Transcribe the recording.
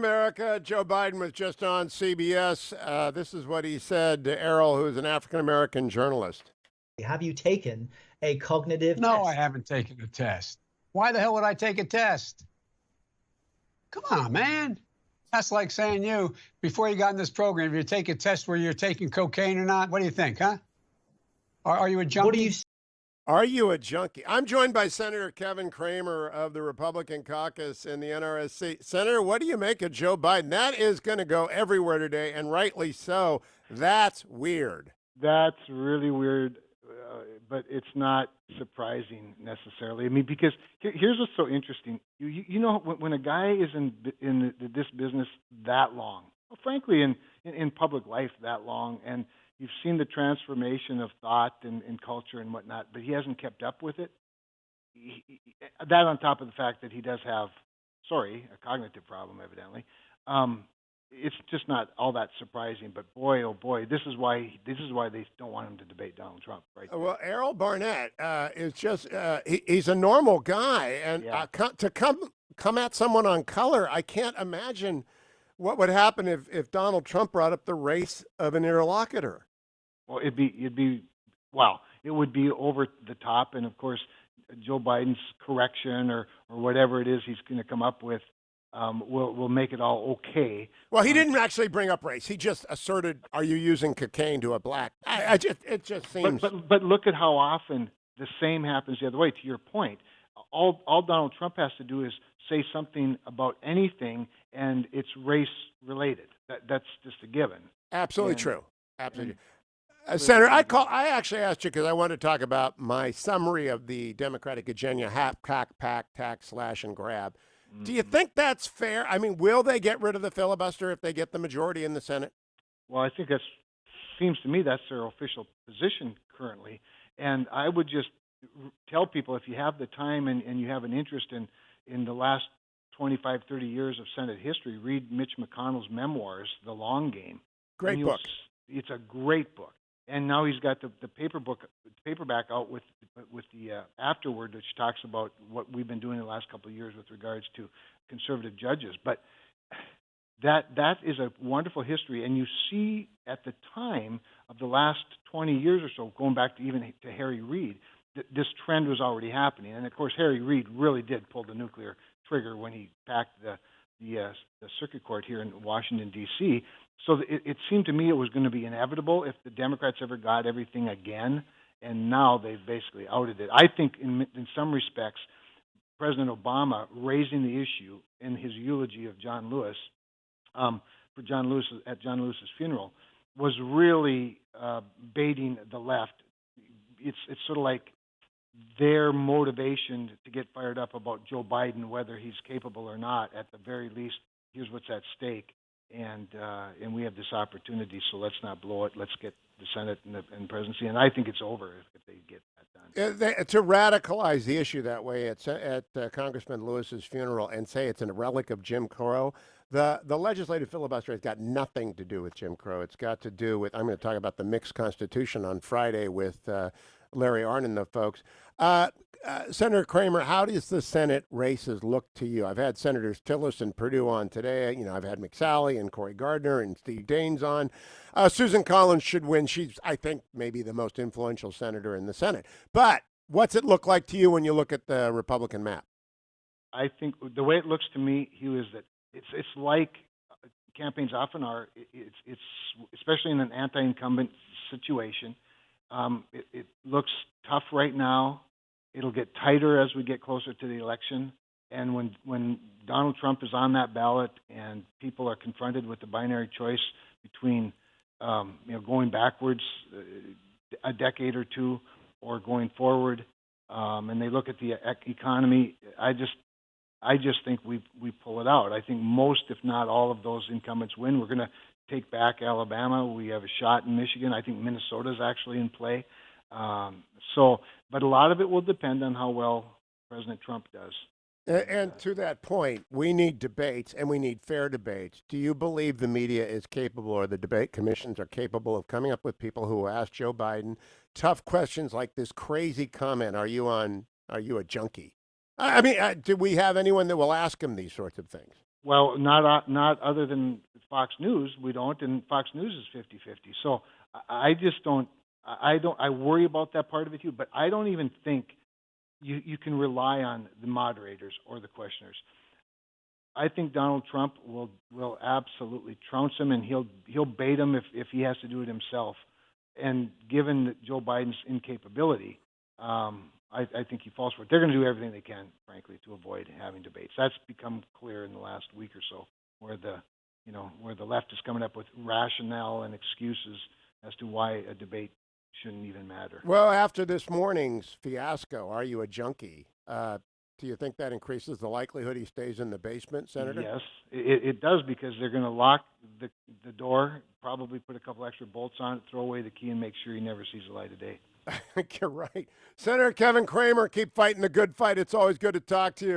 America, Joe Biden was just on CBS. This is what he said to Errol, who's an African American journalist. Have you taken a cognitive No, I test? haven't taken the test. Why the hell would I take a test? Come on, man. That's like saying before you got in this program, if you take a test where you're taking cocaine or not, what do you think, huh? Are you a junkie? What do you Are you a junkie? I'm joined by Senator Kevin Cramer of the Republican caucus in the NRSC. Senator, what do you make of Joe Biden? That is going to go everywhere today, and rightly so. That's weird. That's really weird, but it's not surprising necessarily. I mean, because here's what's so interesting. You know, when a guy is in this business that long, well, frankly, in public life that long, and you've seen the transformation of thought and culture and whatnot, but he hasn't kept up with it. That on top of the fact that he does have, a cognitive problem, evidently. It's just not all that surprising. But boy, oh boy, this is why they don't want him to debate Donald Trump, right? Well, Errol Barnett is just he's a normal guy, and Yeah. to come at someone on color, I can't imagine what would happen if Donald Trump brought up the race of an interlocutor. Well, it would be over the top, and of course, Joe Biden's correction or whatever it is he's going to come up with will make it all okay. Well, he didn't actually bring up race. He just asserted, "Are you using cocaine to a black?" It just seems. But look at how often the same happens the other way. To your point, all Donald Trump has to do is say something about anything, and it's race related. That's just a given. Absolutely true. Absolutely. Senator, I actually asked you because I wanted to talk about my summary of the Democratic agenda: hack, pack, tax, slash, and grab. Do you think that's fair? I mean, will they get rid of the filibuster if they get the majority in the Senate? Well, I think seems to me that's their official position currently. And I would just tell people, if you have the time and you have an interest in the last 25, 30 years of Senate history, read Mitch McConnell's memoirs, The Long Game. Great book. It's a great book. And now he's got the paperback out with the afterword, which talks about what we've been doing the last couple of years with regards to conservative judges. But that is a wonderful history, and you see at the time of the last 20 years or so, going back to even to Harry Reid, this trend was already happening. And of course, Harry Reid really did pull the nuclear trigger when he packed the circuit court here in Washington, D.C. So it seemed to me it was going to be inevitable if the Democrats ever got everything again, and now they've basically outed it. I think in some respects, President Obama raising the issue in his eulogy of John Lewis, at John Lewis's funeral, was really baiting the left. It's sort of like their motivation to get fired up about Joe Biden, whether he's capable or not. At the very least, here's what's at stake. And we have this opportunity, so let's not blow it. Let's get the Senate and presidency, and I think it's over if they get that done. To radicalize the issue that way at Congressman Lewis's funeral and say it's a relic of Jim Crow, the legislative filibuster has got nothing to do with Jim Crow. It's got to do with, I'm going to talk about the mixed constitution on Friday with Larry Arnn and the folks. Senator Cramer, how does the Senate races look to you? I've had Senators Tillis and Perdue on today. You know, I've had McSally and Cory Gardner and Steve Daines on. Susan Collins should win. She's, I think, maybe the most influential senator in the Senate. But what's it look like to you when you look at the Republican map? I think the way it looks to me, Hugh, is that it's like campaigns often are. It's especially in an anti-incumbent situation. It looks tough right now. It'll get tighter as we get closer to the election. And when Donald Trump is on that ballot and people are confronted with the binary choice between going backwards a decade or two or going forward, and they look at the economy, I just think we pull it out. I think most, if not all, of those incumbents win. We're going to take back Alabama. We have a shot in Michigan. I think Minnesota is actually in play. But a lot of it will depend on how well President Trump does. And to that point, we need debates, and we need fair debates. Do you believe the media is capable, or the debate commissions are capable, of coming up with people who ask Joe Biden tough questions like this crazy comment, are you a junkie? I mean, do we have anyone that will ask him these sorts of things? Well, not other than Fox News, we don't, and Fox News is 50-50. So I just don't. I worry about that part of it too, but I don't even think you can rely on the moderators or the questioners. I think Donald Trump will absolutely trounce him, and he'll bait him if he has to do it himself. And given Joe Biden's incapability, I think he falls for it. They're going to do everything they can, frankly, to avoid having debates. That's become clear in the last week or so, where the left is coming up with rationale and excuses as to why a debate shouldn't even matter. Well, after this morning's fiasco, are you a junkie? Do you think that increases the likelihood he stays in the basement, Senator? Yes, it does, because they're going to lock the door, probably put a couple extra bolts on it, throw away the key, and make sure he never sees the light of day. I think you're right. Senator Kevin Cramer, keep fighting the good fight. It's always good to talk to you.